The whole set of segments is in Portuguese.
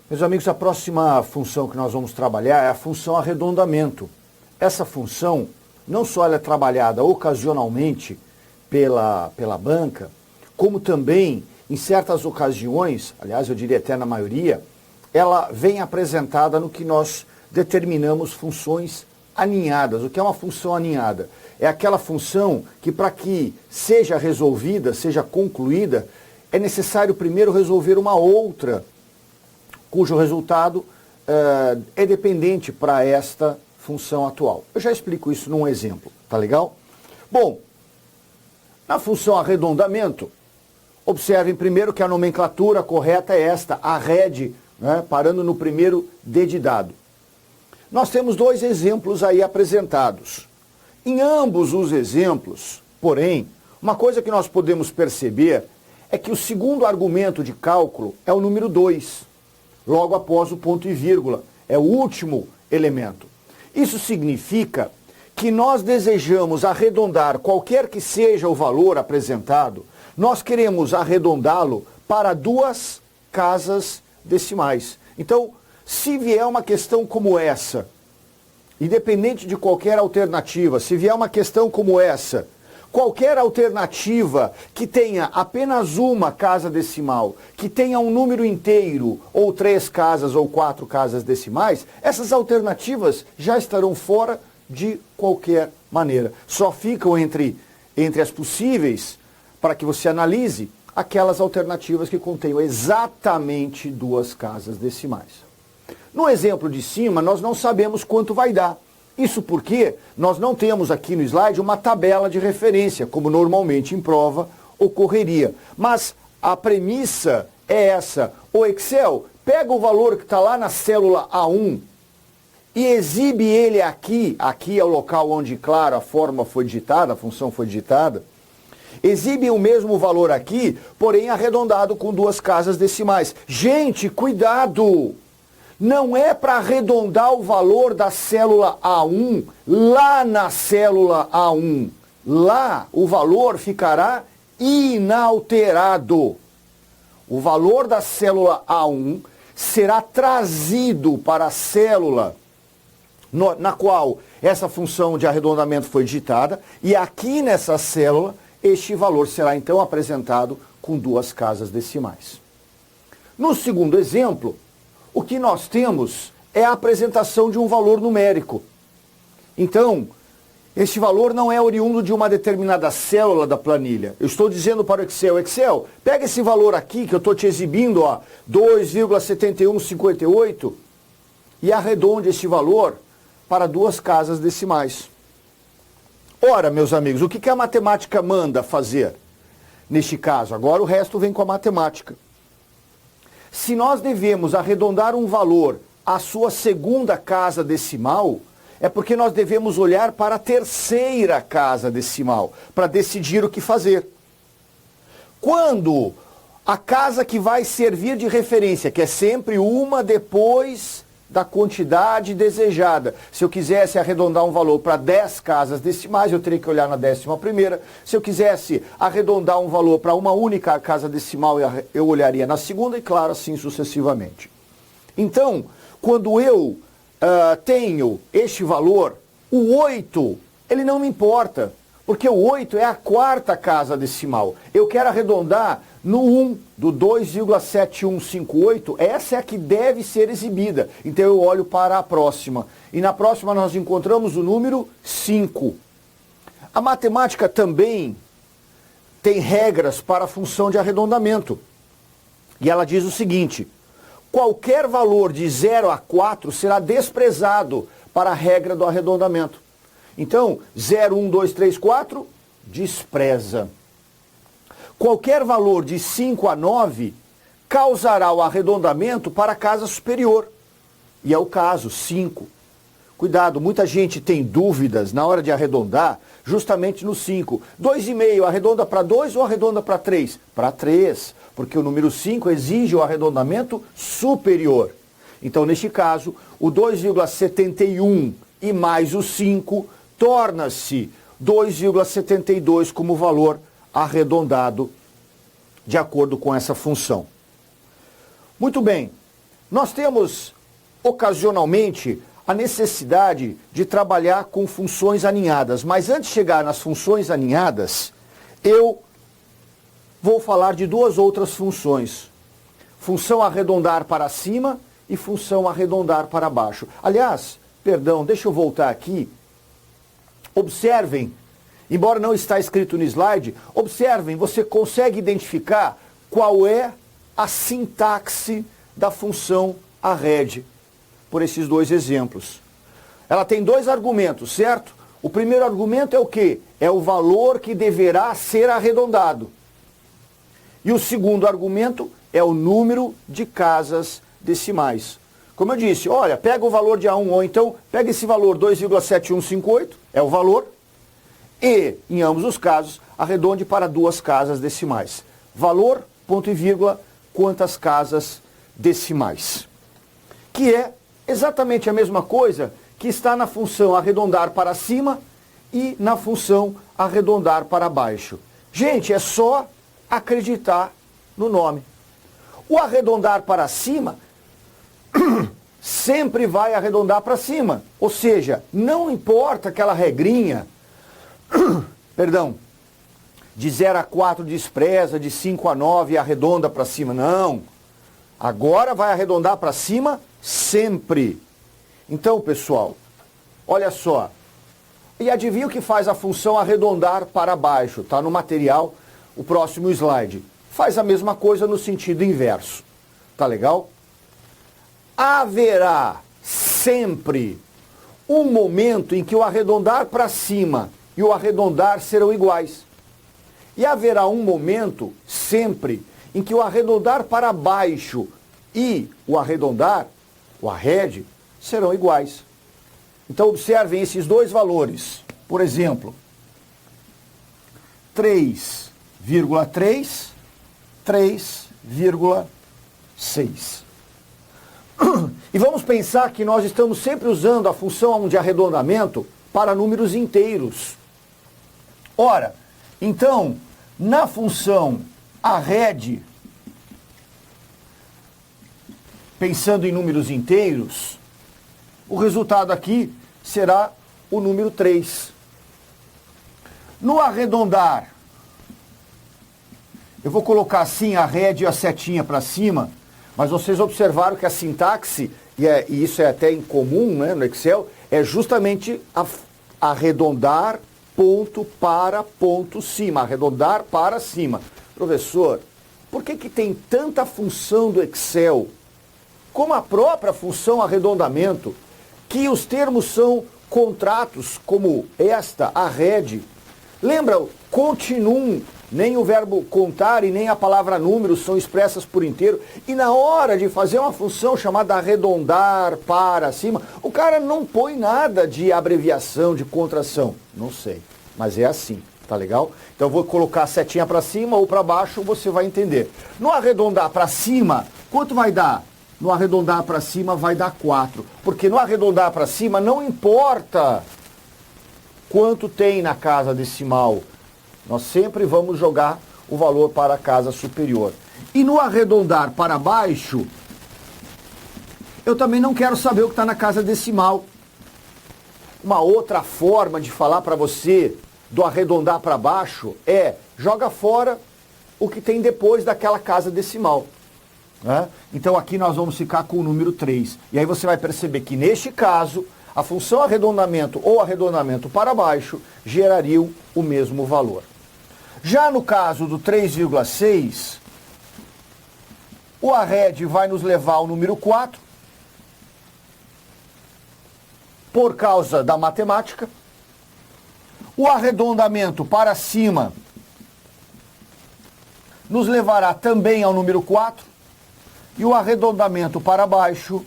Meus amigos, a próxima função que nós vamos trabalhar é a função arredondamento. Essa função, não só ela é trabalhada ocasionalmente pela banca, como também, em certas ocasiões, aliás, eu diria até na maioria, ela vem apresentada no que nós denominamos funções aninhadas. O que é uma função aninhada? É aquela função que, para que seja resolvida, seja concluída, é necessário primeiro resolver uma outra, cujo resultado é dependente para esta função atual. Eu já explico isso num exemplo, tá legal? Bom, na função arredondamento, observem primeiro que a nomenclatura correta é esta, arred, né, parando no primeiro D de dado. Nós temos dois exemplos aí apresentados. Em ambos os exemplos, porém, uma coisa que nós podemos perceber é que o segundo argumento de cálculo é o número 2. Logo após o ponto e vírgula, é o último elemento. Isso significa que nós desejamos arredondar qualquer que seja o valor apresentado, nós queremos arredondá-lo para 2 casas decimais. Então, se vier uma questão como essa, independente de qualquer alternativa, se vier uma questão como essa, qualquer alternativa que tenha apenas uma casa decimal, que tenha um número inteiro, ou 3 casas ou 4 casas decimais, essas alternativas já estarão fora de qualquer maneira. Só ficam entre as possíveis, para que você analise, aquelas alternativas que contenham exatamente 2 casas decimais. No exemplo de cima, nós não sabemos quanto vai dar. Isso porque nós não temos aqui no slide uma tabela de referência, como normalmente em prova ocorreria. Mas a premissa é essa. O Excel pega o valor que está lá na célula A1 e exibe ele aqui. Aqui é o local onde, claro, a fórmula foi digitada, a função foi digitada. Exibe o mesmo valor aqui, porém arredondado com 2 casas decimais. Gente, cuidado! Não é para arredondar o valor da célula A1 lá na célula A1. Lá o valor ficará inalterado. O valor da célula A1 será trazido para a célula na qual essa função de arredondamento foi digitada, e aqui nessa célula este valor será então apresentado com 2 casas decimais. No segundo exemplo, o que nós temos é a apresentação de um valor numérico. Então, este valor não é oriundo de uma determinada célula da planilha. Eu estou dizendo para o Excel, pega esse valor aqui que eu estou te exibindo, 2,7158, e arredonde esse valor para 2 casas decimais. Ora, meus amigos, o que a matemática manda fazer neste caso? Agora o resto vem com a matemática. Se nós devemos arredondar um valor à sua segunda casa decimal, é porque nós devemos olhar para a terceira casa decimal, para decidir o que fazer. Quando a casa que vai servir de referência, que é sempre uma depois da quantidade desejada. Se eu quisesse arredondar um valor para 10 casas decimais, eu teria que olhar na 11ª. Se eu quisesse arredondar um valor para uma única casa decimal, eu olharia na segunda e, claro, assim sucessivamente. Então, quando eu tenho este valor, o 8, ele não me importa, porque o 8 é a 4ª casa decimal. Eu quero arredondar no 1 do 2,7158, essa é a que deve ser exibida. Então eu olho para a próxima. E na próxima nós encontramos o número 5. A matemática também tem regras para a função de arredondamento. E ela diz o seguinte: qualquer valor de 0 a 4 será desprezado para a regra do arredondamento. Então, 0, 1, 2, 3, 4, despreza. Qualquer valor de 5 a 9 causará o arredondamento para a casa superior. E é o caso, 5. Cuidado, muita gente tem dúvidas na hora de arredondar justamente no 5. 2,5 arredonda para 2 ou arredonda para 3? Para 3, porque o número 5 exige o arredondamento superior. Então, neste caso, o 2,71 e mais o 5 torna-se 2,72 como valor arredondado de acordo com essa função. Muito bem, Nós temos, ocasionalmente, a necessidade de trabalhar com funções aninhadas, mas antes de chegar nas funções aninhadas, eu vou falar de duas outras funções. Função arredondar para cima e função arredondar para baixo. Aliás, perdão, deixa eu voltar aqui. Observem, embora não está escrito no slide, observem, você consegue identificar qual é a sintaxe da função arred, por esses dois exemplos. Ela tem dois argumentos, certo? O primeiro argumento é o quê? É o valor que deverá ser arredondado. E o segundo argumento é o número de casas decimais. Como eu disse, olha, pega o valor de A1, ou então pega esse valor 2,7158, é o valor, e, em ambos os casos, arredonde para duas casas decimais. Valor, ponto e vírgula, quantas casas decimais. Que é exatamente a mesma coisa que está na função arredondar para cima e na função arredondar para baixo. Gente, é só acreditar no nome. O arredondar para cima sempre vai arredondar para cima. Ou seja, não importa aquela regrinha, perdão, de 0 a 4 despreza, de 5 a 9 arredonda para cima. Não. Agora vai arredondar para cima sempre. Então, pessoal, olha só. E adivinha o que faz a função arredondar para baixo? Está no material, o próximo slide. Faz a mesma coisa no sentido inverso. Tá legal? Haverá sempre um momento em que o arredondar para cima e o arredondar serão iguais. E haverá um momento, sempre, em que o arredondar para baixo e o arredondar, o arred, serão iguais. Então observem esses dois valores. Por exemplo, 3,3, 3,6. E vamos pensar que nós estamos sempre usando a função de arredondamento para números inteiros. Ora, então, na função arred, pensando em números inteiros, o resultado aqui será o número 3. No arredondar, eu vou colocar assim a rede e a setinha para cima, mas vocês observaram que a sintaxe, e isso é até incomum, né, no Excel, é justamente arredondar ponto para ponto cima, arredondar para cima. Professor, por que tem tanta função do Excel, como a própria função arredondamento, que os termos são contratos como esta, arred? Lembra, continuum, nem o verbo contar e nem a palavra número são expressas por inteiro. E na hora de fazer uma função chamada arredondar para cima, o cara não põe nada de abreviação, de contração. Não sei, mas é assim, tá legal? Então eu vou colocar a setinha para cima ou para baixo, você vai entender. No arredondar para cima, quanto vai dar? No arredondar para cima vai dar 4. Porque no arredondar para cima não importa quanto tem na casa decimal. Nós sempre vamos jogar o valor para a casa superior. E no arredondar para baixo, eu também não quero saber o que está na casa decimal. Uma outra forma de falar para você do arredondar para baixo é joga fora o que tem depois daquela casa decimal. Né? Então aqui nós vamos ficar com o número 3. E aí você vai perceber que neste caso, a função arredondamento ou arredondamento para baixo gerariam o mesmo valor. Já no caso do 3,6, o arred vai nos levar ao número 4, por causa da matemática. O arredondamento para cima nos levará também ao número 4, e o arredondamento para baixo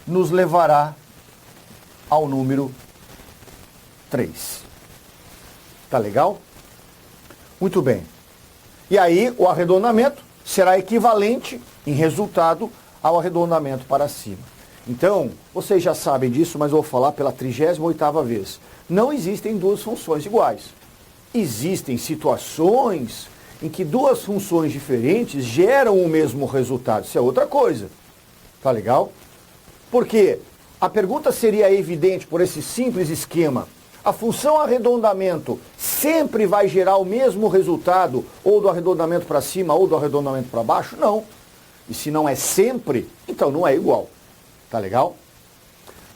nos levará ao número 3. Tá legal? Muito bem. E aí o arredondamento será equivalente em resultado ao arredondamento para cima. Então, vocês já sabem disso, mas eu vou falar pela 38ª vez. Não existem duas funções iguais. Existem situações em que duas funções diferentes geram o mesmo resultado. Isso é outra coisa. Tá legal? Porque a pergunta seria evidente por esse simples esquema. A função arredondamento sempre vai gerar o mesmo resultado, ou do arredondamento para cima ou do arredondamento para baixo? Não. E se não é sempre, então não é igual. Tá legal?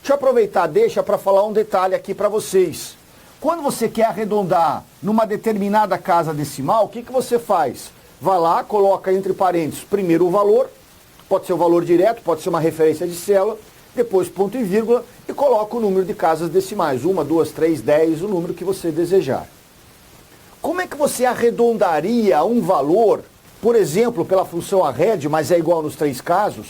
Deixa eu aproveitar, deixa para falar um detalhe aqui para vocês. Quando você quer arredondar numa determinada casa decimal, o que você faz? Vai lá, coloca entre parênteses primeiro o valor, pode ser o valor direto, pode ser uma referência de célula, depois ponto e vírgula e coloca o número de casas decimais, 1, 2, 3, 10, o número que você desejar. Como é que você arredondaria um valor, por exemplo, pela função arred, mas é igual nos três casos?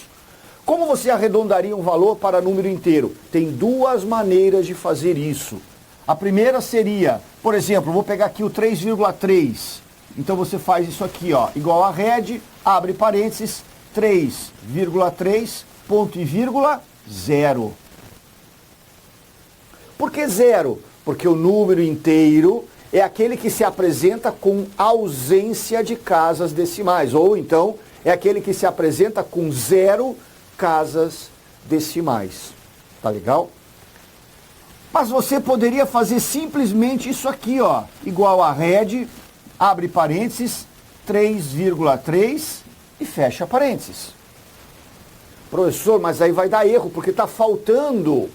Como você arredondaria um valor para número inteiro? Tem duas maneiras de fazer isso. A primeira seria, por exemplo, vou pegar aqui o 3,3. Então você faz isso aqui, ó, igual a arred, abre parênteses, 3,3, ponto e vírgula, 0. Por que 0? Porque o número inteiro é aquele que se apresenta com ausência de casas decimais, ou então é aquele que se apresenta com 0 casas decimais. Tá legal? Mas você poderia fazer simplesmente isso aqui, ó, igual a arred, abre parênteses, 3,3 e fecha parênteses. Professor, mas aí vai dar erro, porque está faltando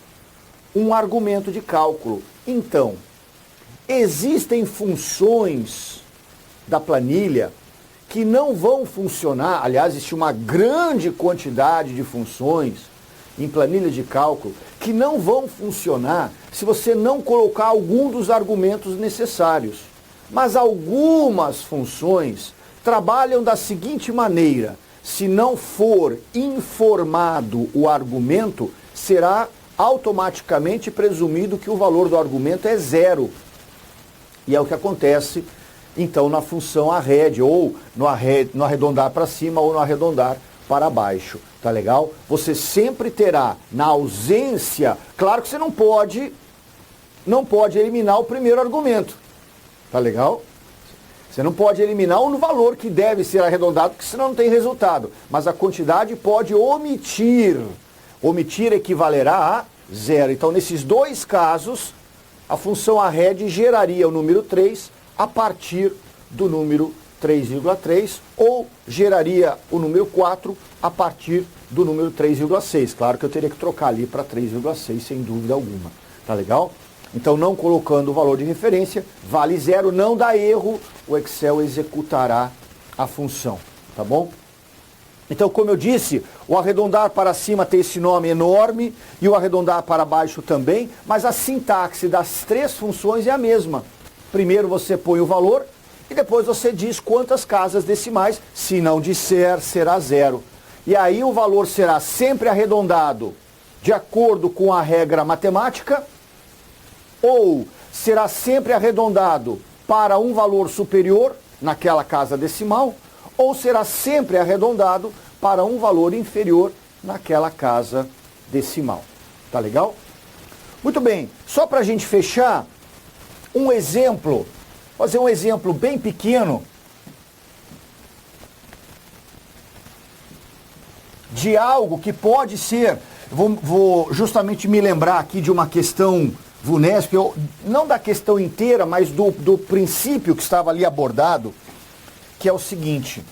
um argumento de cálculo. Então, existem funções da planilha que não vão funcionar, aliás, existe uma grande quantidade de funções em planilha de cálculo que não vão funcionar se você não colocar algum dos argumentos necessários. Mas algumas funções trabalham da seguinte maneira: se não for informado o argumento, será automaticamente presumido que o valor do argumento é 0. E é o que acontece, então, na função arred, ou no arredondar para cima ou no arredondar para baixo. Tá legal? Você sempre terá, na ausência, claro que você não pode eliminar o primeiro argumento. Tá legal? Você não pode eliminar o valor que deve ser arredondado, porque senão não tem resultado. Mas a quantidade pode omitir. Omitir equivalerá a 0. Então, nesses dois casos, a função arred geraria o número 3 a partir do número 3,3 ou geraria o número 4 a partir do número 3,6. Claro que eu teria que trocar ali para 3,6 sem dúvida alguma. Tá legal? Então, não colocando o valor de referência, vale 0, não dá erro, o Excel executará a função. Tá bom? Então, como eu disse, o arredondar para cima tem esse nome enorme e o arredondar para baixo também, mas a sintaxe das três funções é a mesma. Primeiro você põe o valor e depois você diz quantas casas decimais. Se não disser, será 0. E aí o valor será sempre arredondado de acordo com a regra matemática, ou será sempre arredondado para um valor superior naquela casa decimal, ou será sempre arredondado para um valor inferior naquela casa decimal. Tá legal? Muito bem, só para a gente fechar, um exemplo, fazer um exemplo bem pequeno de algo que pode ser, vou justamente me lembrar aqui de uma questão VUNESP, não da questão inteira, mas do princípio que estava ali abordado, que é o seguinte.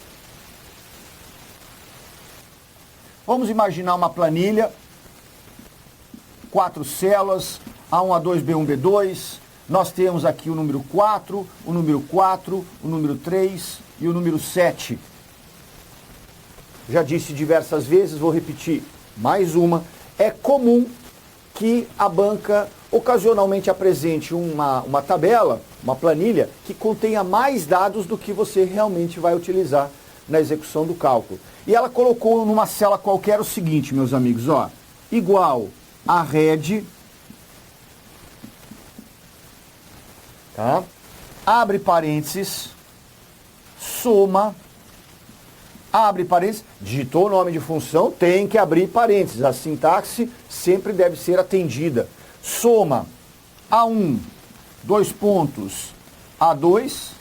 Vamos imaginar uma planilha, 4 células, A1, A2, B1, B2. Nós temos aqui o número 4, o número 4, o número 3 e o número 7. Já disse diversas vezes, vou repetir mais uma. É comum que a banca ocasionalmente apresente uma tabela, uma planilha, que contenha mais dados do que você realmente vai utilizar na execução do cálculo. E ela colocou numa célula qualquer o seguinte, meus amigos, ó, igual a arred, tá? Abre parênteses, soma, abre parênteses, digitou o nome de função, tem que abrir parênteses, a sintaxe sempre deve ser atendida. Soma A1, 2 pontos, A2,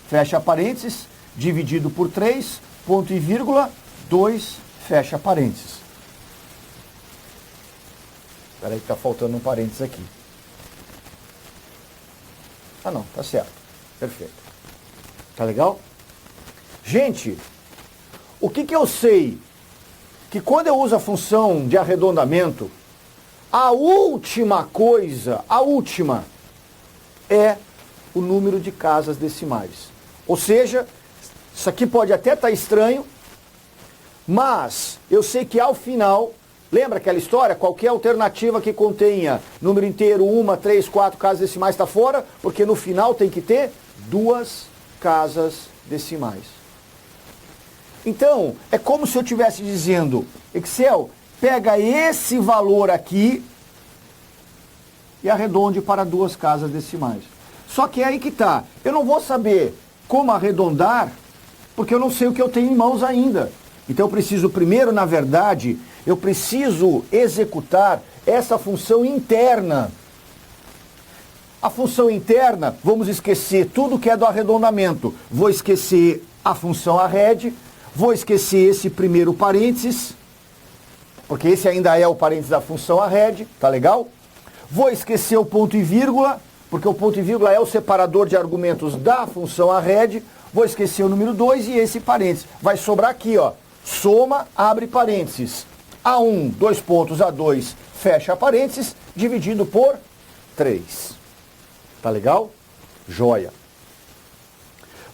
fecha parênteses, dividido por 3, ponto e vírgula, 2, fecha parênteses. Espera aí que está faltando um parênteses aqui. Ah não, tá certo. Perfeito. Tá legal? Gente, o que eu sei? Que quando eu uso a função de arredondamento, a última coisa, é o número de casas decimais. Ou seja, isso aqui pode até estar estranho, mas eu sei que ao final, lembra aquela história? Qualquer alternativa que contenha número inteiro, 1, 3, 4 casas decimais está fora, porque no final tem que ter 2 casas decimais. Então, é como se eu estivesse dizendo, Excel, pega esse valor aqui e arredonde para 2 casas decimais. Só que é aí que está. Eu não vou saber como arredondar, porque eu não sei o que eu tenho em mãos ainda. Então eu preciso primeiro, na verdade, eu preciso executar essa função interna. A função interna, vamos esquecer tudo que é do arredondamento. Vou esquecer a função arred, vou esquecer esse primeiro parênteses, porque esse ainda é o parênteses da função arred, tá legal? Vou esquecer o ponto e vírgula, porque o ponto e vírgula é o separador de argumentos da função arred. Vou esquecer o número 2 e esse parênteses. Vai sobrar aqui, ó, soma, abre parênteses. A1, 2 pontos, A2, fecha parênteses, dividido por 3. Tá legal? Joia.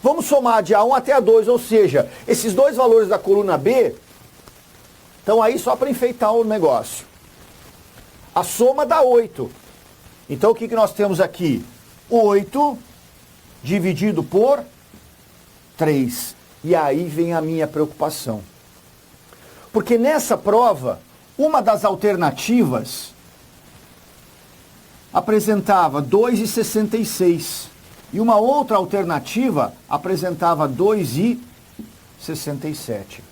Vamos somar de A1 até A2, ou seja, esses dois valores da coluna B estão aí só para enfeitar o negócio. A soma dá 8. Então o que nós temos aqui? 8 dividido por 3. E aí vem a minha preocupação. Porque nessa prova, uma das alternativas apresentava 2,66. E uma outra alternativa apresentava 2,67.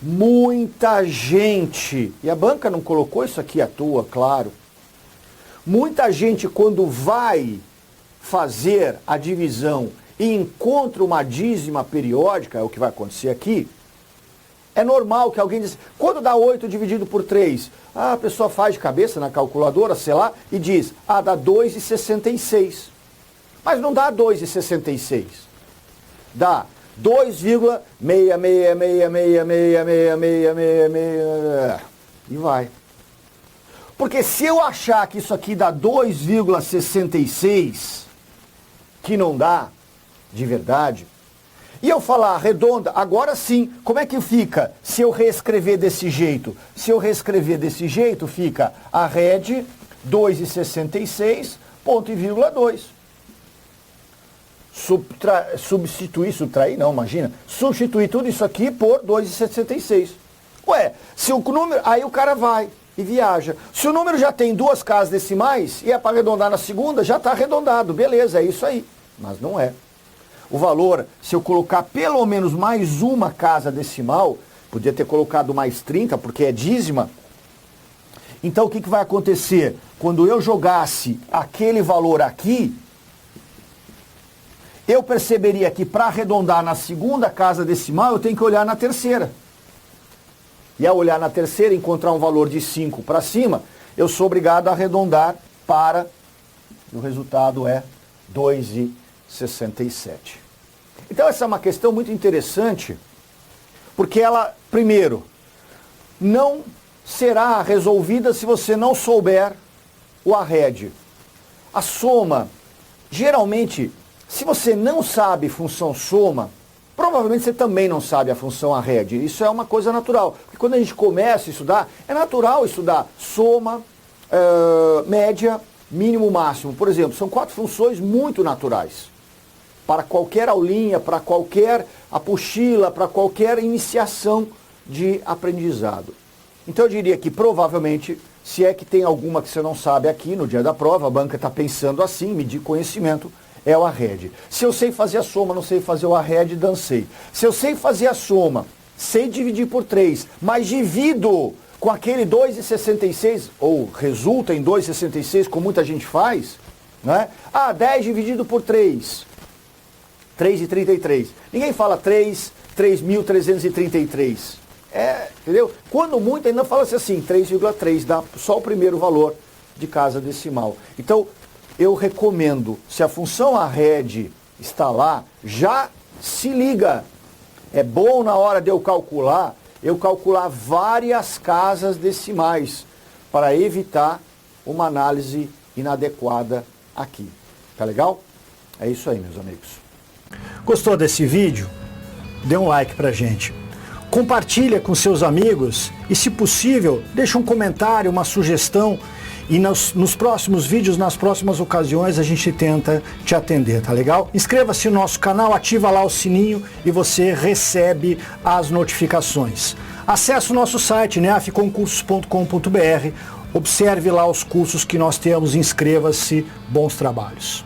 Muita gente, e a banca não colocou isso aqui à toa, claro. Muita gente, quando vai fazer a divisão e encontra uma dízima periódica, é o que vai acontecer aqui, é normal que alguém diz, quando dá 8 dividido por 3? A pessoa faz de cabeça na calculadora, sei lá, e diz, dá 2,66. Mas não dá 2,66. Dá 2,666666666 e vai. Porque se eu achar que isso aqui dá 2,66, que não dá, de verdade, e eu falar arredonda, agora sim, como é que fica se eu reescrever desse jeito? Se eu reescrever desse jeito, fica arred 2,66, ponto e vírgula 2. Substituir tudo isso aqui por 2,66. Ué, se o número, aí o cara vai e viaja. Se o número já tem 2 casas decimais e é para arredondar na segunda, já está arredondado, beleza, é isso aí. Mas não é. O valor, se eu colocar pelo menos mais uma casa decimal, podia ter colocado mais 30, porque é dízima. Então o que vai acontecer? Quando eu jogasse aquele valor aqui, eu perceberia que para arredondar na segunda casa decimal, eu tenho que olhar na terceira. E ao olhar na terceira, encontrar um valor de 5 para cima, eu sou obrigado a arredondar para, o resultado é 2,67. Então essa é uma questão muito interessante, porque ela, primeiro, não será resolvida se você não souber o arred. A soma, geralmente, se você não sabe função soma, provavelmente você também não sabe a função arred. Isso é uma coisa natural. Porque quando a gente começa a estudar, é natural estudar soma, média, mínimo, máximo. Por exemplo, são 4 funções muito naturais. Para qualquer aulinha, para qualquer apostila, para qualquer iniciação de aprendizado. Então eu diria que provavelmente, se é que tem alguma que você não sabe aqui no dia da prova, a banca está pensando assim, medir conhecimento, é o arred. Se eu sei fazer a soma, não sei fazer o arred, dancei. Se eu sei fazer a soma, sei dividir por 3, mas divido com aquele 2,66, ou resulta em 2,66, como muita gente faz, né? 10 dividido por 3, 3,33. Ninguém fala 3.333. Entendeu? Quando muito, ainda fala-se assim, 3,3, dá só o primeiro valor de casa decimal. Então, eu recomendo, se a função arred está lá, já se liga. É bom na hora de eu calcular várias casas decimais, para evitar uma análise inadequada aqui. Tá legal? É isso aí, meus amigos. Gostou desse vídeo? Dê um like pra gente. Compartilha com seus amigos e, se possível, deixa um comentário, uma sugestão, e nos próximos vídeos, nas próximas ocasiões, a gente tenta te atender, tá legal? Inscreva-se no nosso canal, ativa lá o sininho e você recebe as notificações. Acesse o nosso site, neafconcursos.com.br, observe lá os cursos que nós temos, inscreva-se, bons trabalhos.